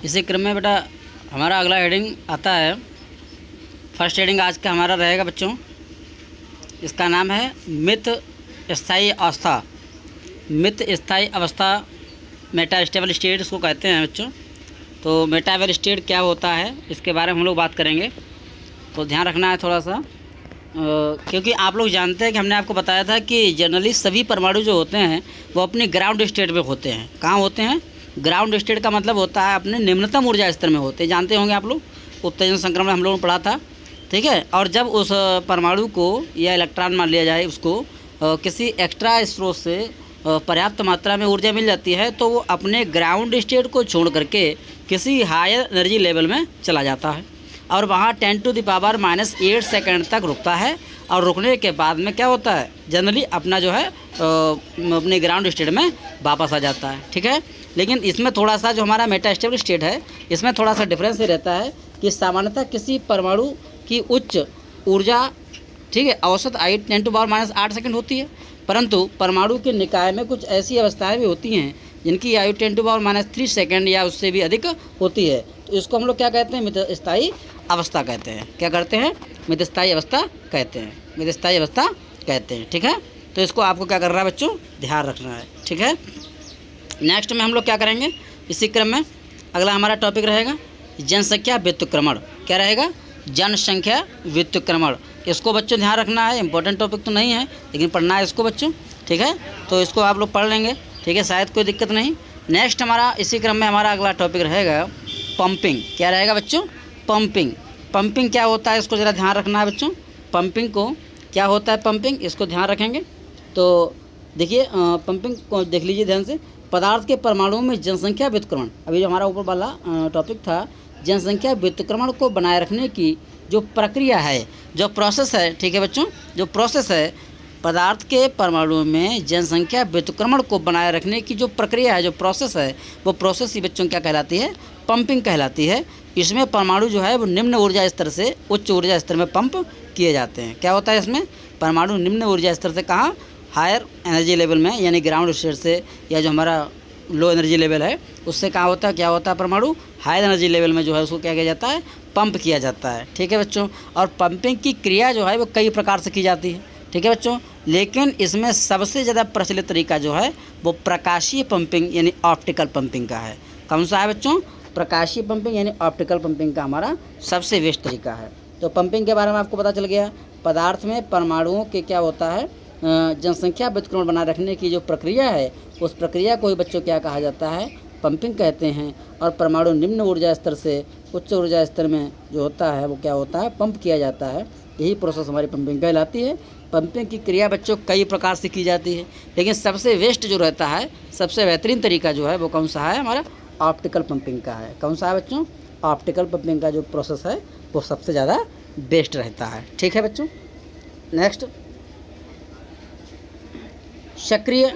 इसी क्रम में बेटा हमारा अगला हेडिंग आता है। फर्स्ट हेडिंग आज का हमारा रहेगा बच्चों, इसका नाम है मित स्थायी अवस्था। मित स्थायी अवस्था मेटास्टेबल स्टेट इसको कहते हैं बच्चों। तो मेटास्टेबल स्टेट क्या होता है इसके बारे में हम लोग बात करेंगे, तो ध्यान रखना है थोड़ा सा। क्योंकि आप लोग जानते हैं कि हमने आपको बताया था कि जनरली सभी परमाणु जो होते हैं वो अपने ग्राउंड स्टेट में होते हैं। कहाँ होते हैं? ग्राउंड स्टेट का मतलब होता है अपने निम्नतम ऊर्जा स्तर में होते हैं। जानते होंगे आप लोग, उत्तेजन संक्रमण हम लोगों ने पढ़ा था, ठीक है। और जब उस परमाणु को या इलेक्ट्रॉन मान लिया जाए उसको किसी एक्स्ट्रा स्रोत से पर्याप्त मात्रा में ऊर्जा मिल जाती है तो वो अपने ग्राउंड स्टेट को छोड़ करके किसी हायर एनर्जी लेवल में चला जाता है और वहाँ 10⁻⁻8 सेकंड तक रुकता है। और रुकने के बाद में क्या होता है, जनरली अपना जो है अपने ग्राउंड स्टेट में वापस आ जाता है, ठीक है। लेकिन इसमें थोड़ा सा जो हमारा मेटास्टेबल स्टेट है इसमें थोड़ा सा डिफरेंस ये रहता है कि सामान्यतः किसी परमाणु की उच्च ऊर्जा, ठीक है, औसत आयु 10⁻⁸ सेकंड होती है, परंतु परमाणु के निकाय में कुछ ऐसी अवस्थाएं भी होती हैं जिनकी आयु 10⁻³ सेकंड या उससे भी अधिक होती है। तो इसको हम लोग क्या कहते हैं? मित स्थायी अवस्था कहते हैं। क्या करते हैं? मित स्थायी अवस्था कहते हैं। मित स्थायी अवस्था कहते हैं, ठीक है। तो इसको आपको क्या करना है बच्चों? ध्यान रखना है, ठीक है। नेक्स्ट में हम लोग क्या करेंगे, इसी क्रम में अगला हमारा टॉपिक रहेगा जनसंख्या व्युत्क्रमण। क्या रहेगा? जनसंख्या व्युत्क्रमण। इसको बच्चों ध्यान रखना है, इंपॉर्टेंट टॉपिक तो नहीं है लेकिन पढ़ना है इसको बच्चों, ठीक है। तो इसको आप लोग पढ़ लेंगे, ठीक है, शायद कोई दिक्कत नहीं। नेक्स्ट हमारा इसी क्रम में हमारा अगला टॉपिक रहेगा पंपिंग। क्या रहेगा बच्चों? पंपिंग। पंपिंग क्या होता है इसको ज़रा ध्यान रखना है बच्चों। पंपिंग को क्या होता है, पंपिंग इसको ध्यान रखेंगे तो देखिए पंपिंग को देख लीजिए ध्यान से। पदार्थ के परमाणुओं में जनसंख्या व्युत्क्रमण, अभी जो हमारा ऊपर वाला टॉपिक था, जनसंख्या व्युत्क्रमण को बनाए रखने की जो प्रक्रिया है, जो प्रोसेस है, ठीक है बच्चों, जो प्रोसेस है पदार्थ के परमाणुओं में जनसंख्या व्युत्क्रमण को बनाए रखने की जो प्रक्रिया है, जो प्रोसेस है, वो प्रोसेस ही बच्चों क्या कहलाती है? पंपिंग कहलाती है। इसमें परमाणु जो है वो निम्न ऊर्जा स्तर से उच्च ऊर्जा स्तर में पंप किए जाते हैं। क्या होता है इसमें? परमाणु निम्न ऊर्जा स्तर से कहाँ? हायर एनर्जी लेवल में, यानी ग्राउंड स्टेट से, या जो हमारा लो एनर्जी लेवल है उससे कहाँ होता है, क्या होता है, परमाणु हायर एनर्जी लेवल में जो है उसको क्या किया जाता है? पंप किया जाता है, ठीक है बच्चों। और पंपिंग की क्रिया जो है वो कई प्रकार से की जाती है, ठीक है बच्चों। लेकिन इसमें सबसे ज़्यादा प्रचलित तरीका जो है वो प्रकाशीय पंपिंग यानी ऑप्टिकल पंपिंग का है। कौन सा है बच्चों? प्रकाशीय पंपिंग यानी ऑप्टिकल पंपिंग का हमारा सबसे बेस्ट तरीका है। तो पंपिंग के बारे में आपको पता चल गया। पदार्थ में परमाणुओं के क्या होता है, जनसंख्या व्युत्क्रमण बनाए रखने की जो प्रक्रिया है उस प्रक्रिया को ही बच्चों क्या कहा जाता है? पंपिंग कहते हैं। और परमाणु निम्न ऊर्जा स्तर से उच्च ऊर्जा स्तर में जो होता है वो क्या होता है? पंप किया जाता है। यही प्रोसेस हमारी पंपिंग कहलाती है। पंपिंग की क्रिया बच्चों कई प्रकार से की जाती है, लेकिन सबसे बेस्ट जो रहता है, सबसे बेहतरीन तरीका जो है वो कौन सा है? हमारा ऑप्टिकल पंपिंग का है। कौन सा है बच्चों? ऑप्टिकल पंपिंग का जो प्रोसेस है वो सबसे ज़्यादा बेस्ट रहता है, ठीक है बच्चों। नेक्स्ट, सक्रिय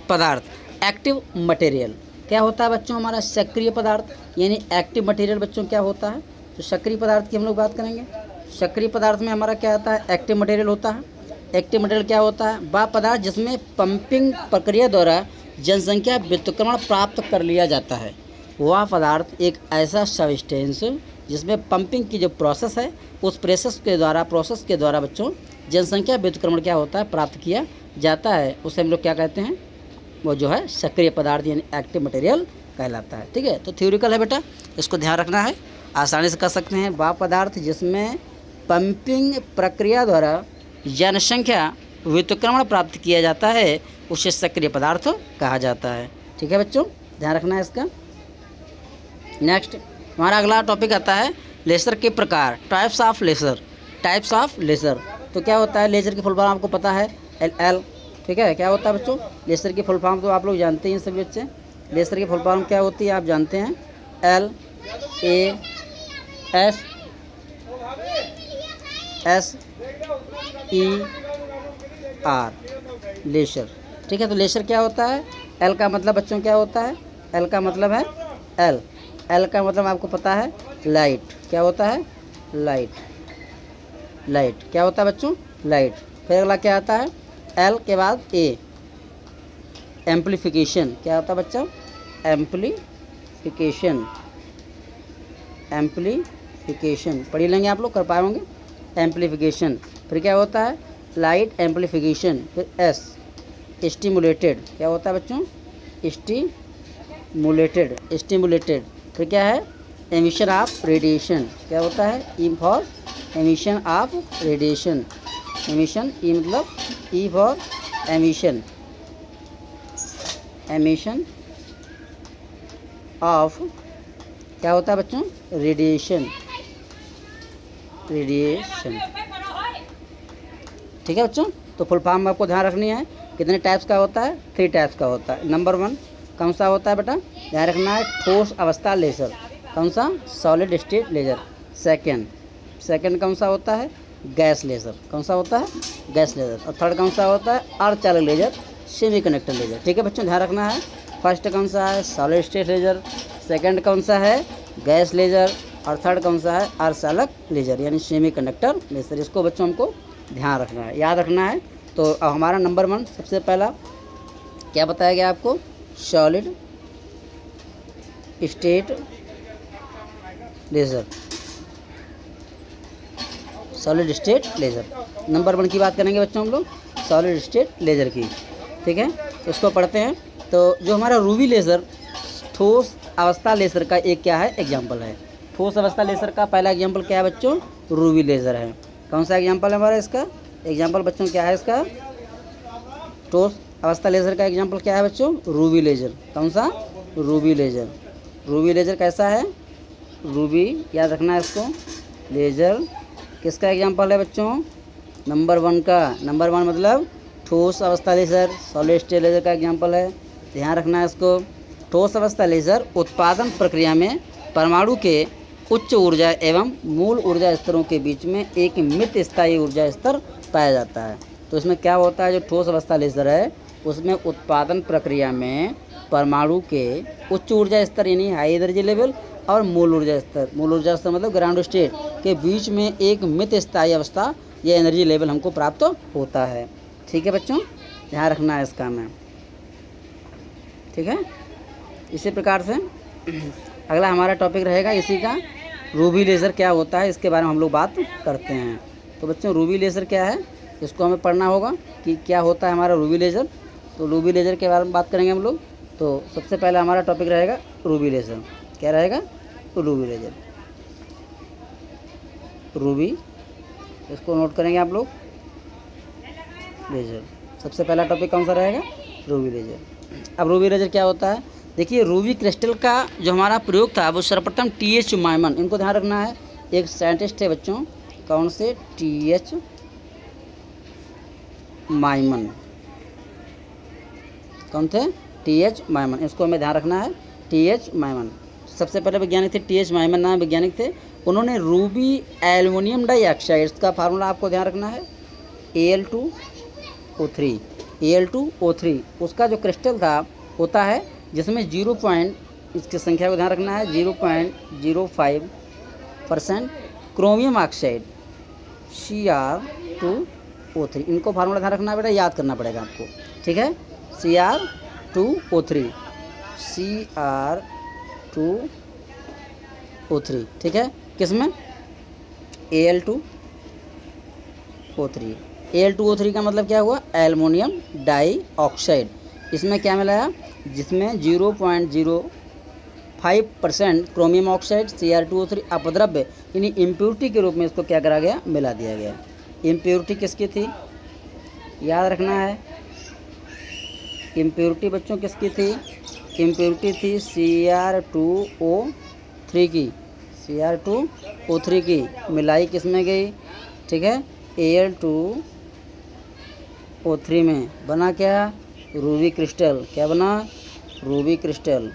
पदार्थ, एक्टिव मटेरियल। क्या होता है बच्चों हमारा सक्रिय पदार्थ यानी एक्टिव मटेरियल बच्चों क्या होता है? तो सक्रिय पदार्थ की हम लोग बात करेंगे। सक्रिय पदार्थ में हमारा क्या आता है? एक्टिव मटेरियल होता है। एक्टिव मटेरियल क्या होता है? वह पदार्थ जिसमें पंपिंग प्रक्रिया द्वारा जनसंख्या व्युत्क्रमण प्राप्त कर लिया जाता है। वह पदार्थ एक ऐसा सब्सटेंस जिसमें पंपिंग की जो प्रोसेस है उस प्रोसेस के द्वारा बच्चों जनसंख्या व्युत्क्रमण क्या होता है? प्राप्त किया जाता है। उसे हम लोग क्या कहते हैं? वो जो है सक्रिय पदार्थ यानी एक्टिव मटेरियल कहलाता है, ठीक है। तो थ्योरिकल है बेटा, इसको ध्यान रखना है, आसानी से कर सकते हैं। वह पदार्थ जिसमें पंपिंग प्रक्रिया द्वारा जनसंख्या व्युत्क्रमण प्राप्त किया जाता है उसे सक्रिय पदार्थ कहा जाता है, ठीक है बच्चों, ध्यान रखना है इसका। नेक्स्ट हमारा अगला टॉपिक आता है लेज़र के प्रकार, types of laser. Types of laser, तो क्या होता है? लेज़र की फुल फॉर्म आपको पता है, एल, ठीक है। क्या होता है बच्चों? लेज़र की फुल फॉर्म तो आप लोग जानते हैं सभी बच्चे। लेज़र की फुल फॉर्म क्या होती है आप जानते हैं? LASER, लेज़र, ठीक है। तो लेज़र क्या होता है? एल का मतलब बच्चों क्या होता है? एल का मतलब है एल का मतलब आपको पता है लाइट। क्या होता है? लाइट। क्या होता है बच्चों? लाइट। फिर अगला क्या आता है? एल के बाद ए, एम्पलीफिकेशन। क्या होता है बच्चों? एम्पलीफिकेशन। एम्पलीफिकेशन, पढ़ लेंगे आप लोग, कर पाए होंगे। एम्पलीफिकेशन, फिर क्या होता है लाइट एम्पलीफिकेशन, फिर एस स्टिमुलेटेड, क्या होता है बच्चों स्टिमुलेटेड, फिर क्या है एमिशन ऑफ रेडिएशन, क्या होता है E for emission of radiation, emission E मतलब ई फॉर एमिशन ऑफ क्या होता है बच्चों रेडिएशन, ठीक है बच्चों। तो फुल फॉर्म आपको ध्यान रखनी है, कितने टाइप्स का होता है 3 टाइप्स का होता है। नंबर 1 कौन सा होता है बेटा, ध्यान रखना है ठोस अवस्था लेज़र, कौन सा सॉलिड स्टेट लेज़र। सेकंड कौन सा होता है गैस लेज़र, कौन सा होता है गैस लेज़र। और थर्ड कौन सा होता है अर्धचालक लेज़र, सेमीकंडक्टर लेज़र, ठीक है बच्चों ध्यान रखना है। फर्स्ट कौन सा है सॉलिड स्टेट लेज़र, सेकंड कौन सा है गैस लेज़र, और थर्ड कौन सा है अर्धचालक लेज़र यानी सेमीकंडक्टर लेज़र। इसको बच्चों हमको ध्यान रखना है, याद रखना है। तो अब हमारा नंबर 1 सबसे पहला क्या बताया गया आपको, solid state laser, solid state laser. Number 1 की बात करेंगे बच्चों हम लोग सॉलिड स्टेट लेज़र की, ठीक है। तो इसको पढ़ते हैं। तो जो हमारा रूबी लेज़र ठोस अवस्था लेज़र का एक क्या है एग्जाम्पल है। ठोस अवस्था लेज़र का पहला एग्जाम्पल क्या है बच्चों रूबी लेज़र है। कौन सा एग्जाम्पल है हमारा इसका एग्जाम्पल बच्चों क्या है इसका ठोस अवस्था लेज़र का एग्जाम्पल क्या है बच्चों रूबी लेज़र। कौन सा रूबी लेज़र, रूबी लेज़र कैसा है रूबी, याद रखना है इसको। लेज़र किसका एग्जाम्पल है बच्चों नंबर 1 का, नंबर 1 मतलब ठोस अवस्था लेज़र सॉलिड स्टेट लेज़र का एग्जाम्पल है, ध्यान रखना है इसको। ठोस अवस्था लेज़र उत्पादन प्रक्रिया में परमाणु के उच्च ऊर्जा एवं मूल ऊर्जा स्तरों के बीच में एक मित स्थायी ऊर्जा स्तर पाया जाता है। तो इसमें क्या होता है जो ठोस अवस्था लेज़र है उसमें उत्पादन प्रक्रिया में परमाणु के उच्च ऊर्जा स्तर यानी हाई एनर्जी लेवल और मूल ऊर्जा स्तर मतलब ग्राउंड स्टेट के बीच में एक मित स्थायी अवस्था या एनर्जी लेवल हमको प्राप्त होता है, ठीक है बच्चों ध्यान रखना है इसका में, ठीक है। इसी प्रकार से अगला हमारा टॉपिक रहेगा इसी का रूबी लेज़र क्या होता है, इसके बारे में हम लोग बात करते हैं। तो बच्चों रूबी लेज़र क्या है इसको हमें पढ़ना होगा कि क्या होता है हमारा रूबी लेज़र। तो रूबी लेज़र के बारे में बात करेंगे हम लोग। तो सबसे पहले हमारा टॉपिक रहेगा रूबी लेज़र, क्या रहेगा रूबी लेज़र, रूबी इसको नोट करेंगे आप लोग लेज़र। सबसे पहला टॉपिक कौन सा रहेगा रूबी लेज़र। अब रूबी लेज़र क्या होता है देखिए, रूबी क्रिस्टल का जो हमारा प्रयोग था वो सर्वप्रथम TH माइमन, इनको ध्यान रखना है, एक साइंटिस्ट है बच्चों, कौन से TH माइमन, कौन थे TH माइमन, इसको हमें ध्यान रखना है TH माइमन। सबसे पहले वैज्ञानिक थे TH माइमन नाम वैज्ञानिक थे, उन्होंने रूबी एल्युमिनियम डाइऑक्साइड का फार्मूला आपको ध्यान रखना है Al2O3, उसका जो क्रिस्टल था होता है जिसमें 0. इसकी संख्या को ध्यान रखना है 0.05% क्रोमियम ऑक्साइड Cr2O3, इनको फार्मूला ध्यान रखना है बेटा, याद करना पड़ेगा आपको, ठीक है। Cr2O3, ठीक है, किसमें Al2O3 का मतलब क्या हुआ एल्युमिनियम डाइऑक्साइड, इसमें क्या मिलाया जिसमें 0.05% क्रोमियम ऑक्साइड Cr2O3 अपद्रव्य यानी इम्प्योरिटी के रूप में इसको क्या करा गया मिला दिया गया। इम्प्योरिटी किसकी थी याद रखना है, इम्प्योरिटी बच्चों किसकी थी, इम्प्योरिटी थी Cr2O3 की, मिलाई किस में गई, ठीक है Al2O3 में, बना क्या रूबी क्रिस्टल, क्या बना रूबी क्रिस्टल,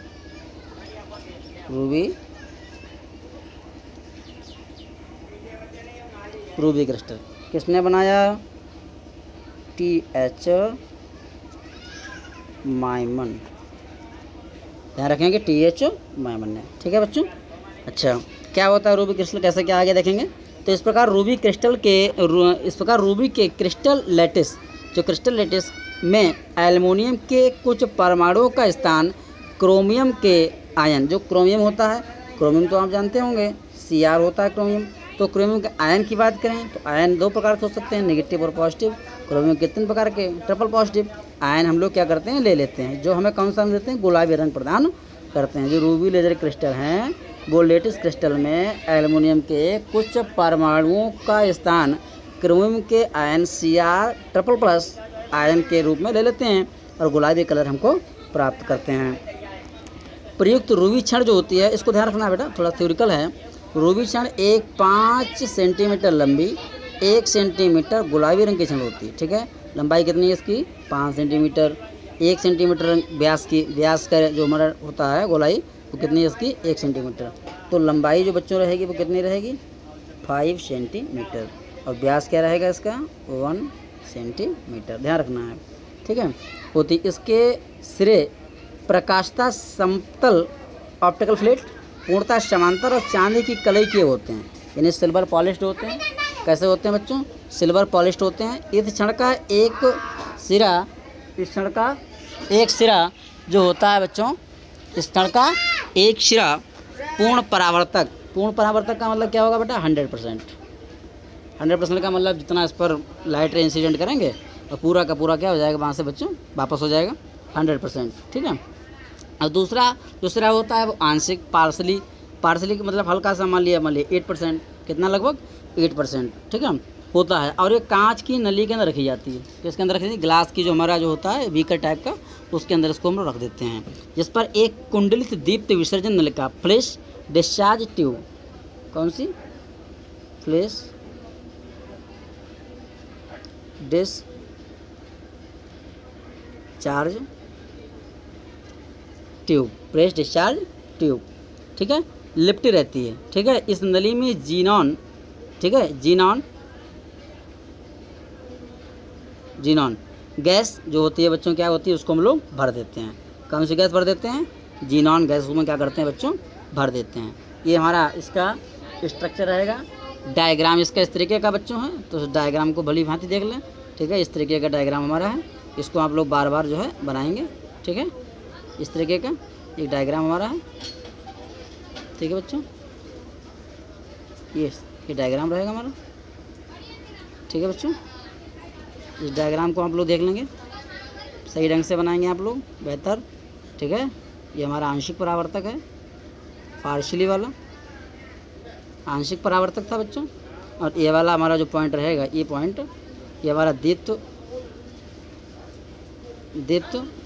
रूबी क्रिस्टल किसने बनाया TH माइमन, ध्यान रखेंगे TH माइमन ने, ठीक है बच्चों। अच्छा क्या होता है रूबी क्रिस्टल, कैसे क्या आगे देखेंगे। तो इस प्रकार रूबी के क्रिस्टल लैटिस, जो क्रिस्टल लैटिस में एल्युमिनियम के कुछ परमाणुओं का स्थान क्रोमियम के आयन, जो क्रोमियम होता है, क्रोमियम तो आप जानते होंगे Cr होता है क्रोमियम। तो क्रोमियम के आयन की बात करें तो आयन दो प्रकार के हो सकते हैं, नेगेटिव और पॉजिटिव। क्रोमियम के 3 प्रकार के, ट्रिपल पॉजिटिव आयन हम लोग क्या करते हैं, ले लेते हैं, जो हमें कौन सा देते हैं, गुलाबी रंग प्रदान करते हैं। जो रूबी लेजर क्रिस्टल हैं वो लेटिस क्रिस्टल में एल्युमिनियम के कुछ परमाणुओं का स्थान क्रोमियम के ion Cr triple plus ion के रूप में ले लेते हैं और गुलाबी कलर हमको प्राप्त करते हैं। प्रयुक्त रूबी क्षण जो होती है, इसको ध्यान रखना बेटा, थोड़ा थ्योरिकल है। रूबी क्षण एक 5 सेंटीमीटर लंबी 1 सेंटीमीटर गुलाबी रंग की क्षण होती है। ठीक है, लंबाई कितनी है इसकी, 5 सेंटीमीटर। 1 सेंटीमीटर व्यास का जो हमारा होता है गोलाई, वो कितनी है इसकी, 1 सेंटीमीटर। तो लंबाई जो बच्चों रहेगी वो कितनी रहेगी, 5 सेंटीमीटर। और व्यास क्या रहेगा इसका, 1 सेंटीमीटर। ध्यान रखना है। ठीक है, होती इसके सिरे प्रकाशता समतल ऑप्टिकल फ्लैट पूर्णतः समांतर और चांदी की कलई के होते हैं, यानी सिल्वर पॉलिश्ड होते हैं। कैसे होते हैं बच्चों, सिल्वर पॉलिश्ड होते हैं। इस क्षण का एक सिरा जो होता है बच्चों, इस क्षण का एक सिरा पूर्ण परावर्तक का मतलब क्या होगा बेटा, 100%। 100% का मतलब जितना इस पर लाइट रे इंसिडेंट करेंगे और पूरा का पूरा क्या हो जाएगा, वहाँ से बच्चों वापस हो जाएगा 100%। ठीक है, और दूसरा होता है वो आंशिक, पार्सली का मतलब हल्का सा, मान लिया 8%, कितना, लगभग 8%। ठीक है, होता है। और ये कांच की नली के अंदर रखी जाती है। किसके अंदर रखी जाती है, ग्लास की जो हमारा जो होता है बीकर टाइप का, उसके अंदर इसको हम लोग रख देते हैं, जिस पर एक कुंडलित दीप्त विसर्जन नलिका, फ्लैश डिस्चार्ज ट्यूब, कौन सी, flash discharge tube, press discharge tube, ठीक है, लिपटी रहती है। ठीक है, इस नली में जीनॉन, ठीक है, जीनॉन गैस जो होती है बच्चों, क्या होती है, उसको हम लोग भर देते हैं। कौन सी गैस भर देते हैं, जीनॉन गैस, उसमें क्या करते हैं बच्चों, भर देते हैं। ये हमारा इसका स्ट्रक्चर रहेगा। डायग्राम इसका इस तरीके का बच्चों है, तो डायग्राम को भली भांति देख लें। ठीक है, इस तरीके का डायग्राम हमारा है, इसको आप लोग बार बार जो है बनाएंगे। ठीक है, इस तरीके का एक डायग्राम हमारा है। ठीक है बच्चों, ये डायग्राम रहेगा हमारा। ठीक है बच्चों, इस डायग्राम को आप लोग देख लेंगे, सही ढंग से बनाएंगे आप लोग, बेहतर। ठीक है, ये हमारा आंशिक परावर्तक है, पार्शियली वाला आंशिक परावर्तक था बच्चों। और ये वाला हमारा जो पॉइंट रहेगा, ये पॉइंट, ये हमारा दीप्त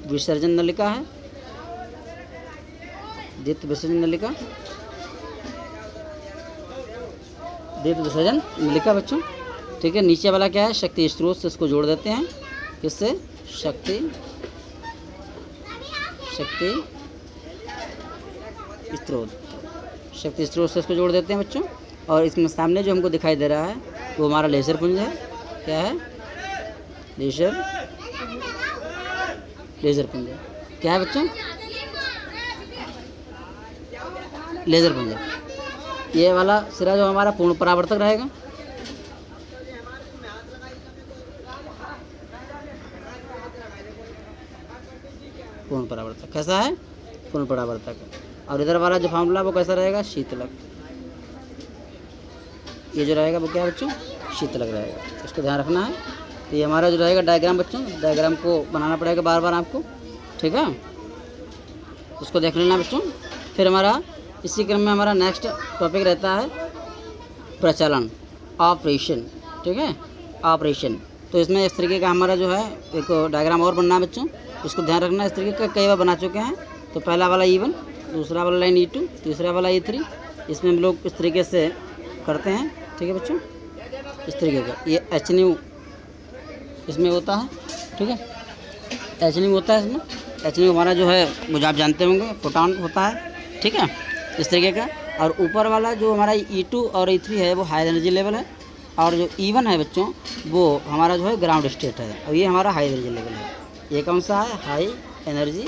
विसर्जन नलिका है, दीप्त विसर्जन नलिका बच्चों। ठीक है, नीचे वाला क्या है, शक्ति स्रोत से इसको जोड़ देते हैं, किससे, शक्ति स्रोत से इसको जोड़ देते हैं बच्चों। और इसमें सामने जो हमको दिखाई दे रहा है वो हमारा लेजर पुंज है। क्या है, लेजर पुंज। क्या है बच्चों, लेजर पुंज। ये वाला सिरा जो हमारा पूर्ण परावर्तक रहेगा। पूर्ण परावर्तक कैसा है, पूर्ण परावर्तक। और इधर वाला जो फार्मूला वो कैसा रहेगा, शीतलक। ये जो रहेगा वो क्या है बच्चों, शीतलक रहेगा, इसको ध्यान रखना है। तो ये हमारा जो रहेगा डायग्राम बच्चों, डायग्राम को बनाना पड़ेगा बार बार आपको। ठीक है, उसको देख लेना बच्चों। फिर हमारा इसी क्रम में हमारा नेक्स्ट टॉपिक रहता है प्रचलन, ऑपरेशन। ठीक है, ऑपरेशन। तो इसमें इस तरीके का हमारा जो है एक डायग्राम और बनना है बच्चों, इसको ध्यान रखना। इस तरीके का कई बार बना चुके हैं। तो पहला वाला E1, दूसरा वाला लाइन E2, तीसरा वाला E3। इसमें हम लोग इस तरीके से करते हैं। ठीक है बच्चों, इस तरीके का ये HNu इसमें होता है। ठीक है, HNu होता है इसमें। HNu हमारा जो है मुझे आप जानते होंगे, प्रोटॉन होता है। ठीक है, इस तरीके का। और ऊपर वाला जो हमारा E2 और E3 है वो हाई एनर्जी लेवल है, और जो E1 है बच्चों वो हमारा जो है ग्राउंड स्टेट है, और ये हमारा हाई एनर्जी लेवल है। ये कौन सा है, हाई एनर्जी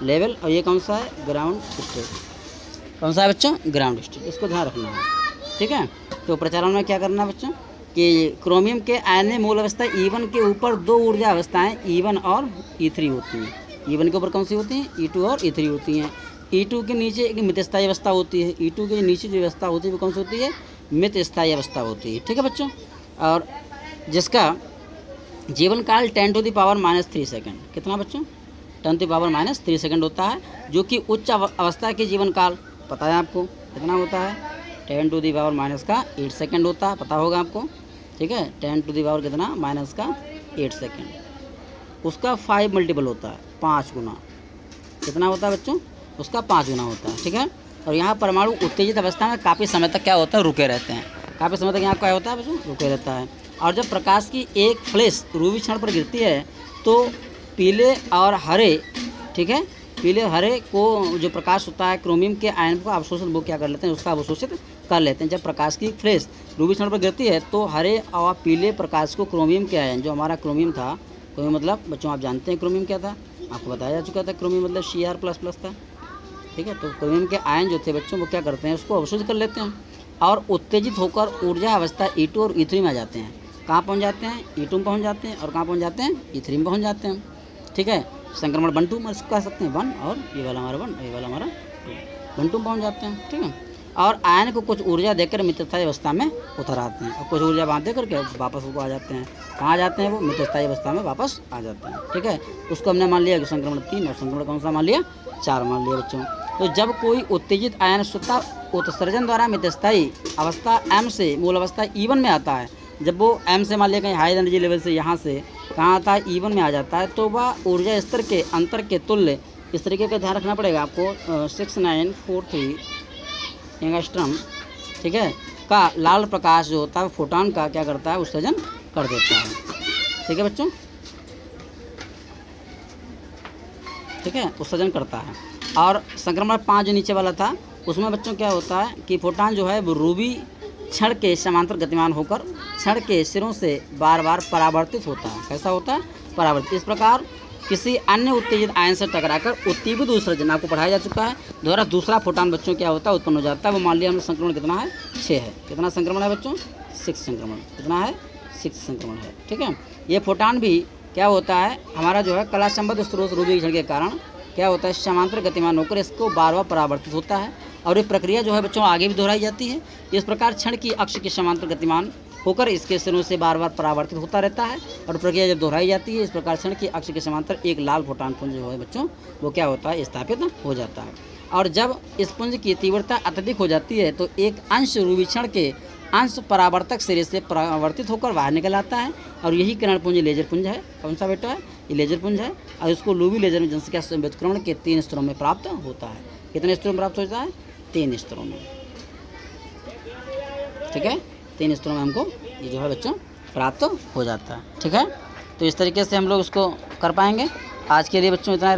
लेवल, और ये कौन सा है, ग्राउंड स्टेट। कौन सा है बच्चों, ग्राउंड स्टेट। इसको ध्यान रखना है। ठीक है, तो प्रचालन में क्या करना है बच्चों कि क्रोमियम के आयनीय मूल अवस्था E1 के ऊपर 2 ऊर्जा अवस्थाएं E1 और E3 होती हैं। E1 के ऊपर कौन सी होती हैं, E2 और E3 होती हैं। E2 के नीचे एक मित स्थायी अवस्था होती है। E2 के नीचे जो व्यवस्था होती है वो कौन सी होती है? मित स्थायी अवस्था होती है। ठीक है बच्चों, और जिसका जीवन काल 10⁻³ सेकंड, कितना बच्चों? 10⁻³ सेकंड होता है, जो कि उच्च अवस्था के जीवन काल पता है आपको कितना होता है? 10⁻⁸ सेकंड होता है, पता होगा आपको। ठीक है, 10⁻⁸ सेकंड, उसका 5 मल्टीपल होता है, 5 गुना। कितना होता है बच्चों? उसका 5 गुना होता है। ठीक है, और यहाँ परमाणु उत्तेजित अवस्था में काफ़ी समय तक क्या होता है? रुके रहते हैं। काफ़ी समय तक यहाँ क्या होता है बच्चों? रुके रहता है। और जब प्रकाश की एक फ्लैश रूवी क्षण पर गिरती है तो पीले और हरे, ठीक है, पीले हरे को जो प्रकाश होता है क्रोमियम के आयन को अवशोषित वो क्या कर लेते हैं? उसका अवशोषित कर लेते हैं। जब प्रकाश की फ्लैश रूवी क्षण पर गिरती है तो हरे और पीले प्रकाश को क्रोमियम के आयन, जो हमारा क्रोमियम था, क्रोमियम मतलब बच्चों आप जानते हैं क्रोमियम क्या था, आपको बताया जा चुका था। क्रोमियम मतलब Cr++ था। ठीक है, तो क्रोमियम के आयन जो थे बच्चों वो क्या करते हैं? उसको अवशोषित कर लेते हैं और उत्तेजित होकर ऊर्जा अवस्था E2 और E3 में आ जाते हैं। कहाँ पहुँच जाते हैं? E2 में पहुँच जाते हैं। और कहाँ पहुँच जाते हैं? E3 में पहुँच जाते हैं। ठीक है, संक्रमण 1 2 में कह सकते हैं 1, और ये वाला हमारा 1, ये वाला हमारा 2, 1 2 में पहुँच जाते हैं। ठीक है, और आयन को कुछ ऊर्जा देकर मितस्थायी अवस्था में उतर आते हैं और कुछ ऊर्जा बांध देकर के वापस वो आ जाते हैं। कहाँ आ जाते हैं? वो मितस्थायी अवस्था में वापस आ जाते हैं। ठीक है, उसको हमने मान लिया कि संक्रमण 3, और संक्रमण कौन सा मान लिया? 4 मान लिया बच्चों। तो जब कोई उत्तेजित आयन स्वतः उत्सर्जन द्वारा मितस्थायी अवस्था M से मूल अवस्था E1 में आता है, जब वो M से मान लिया कहीं हाई एनर्जी लेवल से यहाँ से कहाँ आता है? E1 में आ जाता है, तो वह ऊर्जा स्तर के अंतर के तुल्य, इस तरीके का ध्यान रखना पड़ेगा आपको, 6943 एंगस्ट्रॉम, ठीक है, का लाल प्रकाश जो होता है फोटॉन का क्या करता है? उत्सर्जन कर देता है। ठीक है बच्चों, ठीक है, उत्सर्जन करता है। और संक्रमण 5 जो नीचे वाला था उसमें बच्चों क्या होता है कि फोटॉन जो है वो रूबी क्षण के समांतर गतिमान होकर क्षण के सिरों से बार बार परावर्तित होता है। कैसा होता है? परावर्तित। इस प्रकार किसी अन्य उत्तेजित आयन से टकराकर उत्तीव्र उत्सर्जन, आपको पढ़ाया जा चुका है, द्वारा दूसरा फोटॉन बच्चों क्या होता है? उत्पन्न हो जाता है। वो मान लिया हमने संक्रमण कितना है? 6 है। कितना संक्रमण है बच्चों? 6 संक्रमण। कितना है? 6 संक्रमण है। ठीक है, ये फोटॉन भी क्या होता है? हमारा जो है कला संबद्ध स्रोत रूबी क्षण के कारण क्या होता है? समांतर गतिमान होकर इसको बार बार परावर्तित होता है। और ये प्रक्रिया जो है बच्चों आगे भी दोहराई जाती है। इस प्रकार क्षण की अक्ष के समांतर गतिमान होकर इसके सिरों से बार बार परावर्तित होता रहता है और प्रक्रिया जब दोहराई जाती है, इस प्रकार क्षण की अक्ष के समांतर एक लाल फोटॉन पुंज जो है बच्चों वो क्या होता है? स्थापित हो जाता है। और जब इस पुंज की तीव्रता अत्यधिक हो जाती है तो एक अंश रूविक्षण के अंश परावर्तक सिरे से परावर्तित होकर बाहर निकल आता है, और यही किरण पुंज लेजर पुंज है। कौन सा बेटा है? ये लेजर पुंज है, और इसको लूवी लेजर में जनसंख्या व्युत्क्रमण के 3 स्तरों में प्राप्त होता है। कितने स्तरों में प्राप्त होता है? 3 स्तरों में। ठीक है, 3 स्तरों में हमको ये जो है बच्चों प्राप्त हो जाता है। ठीक है, तो इस तरीके से हम लोग उसको कर पाएंगे। आज के लिए बच्चों इतना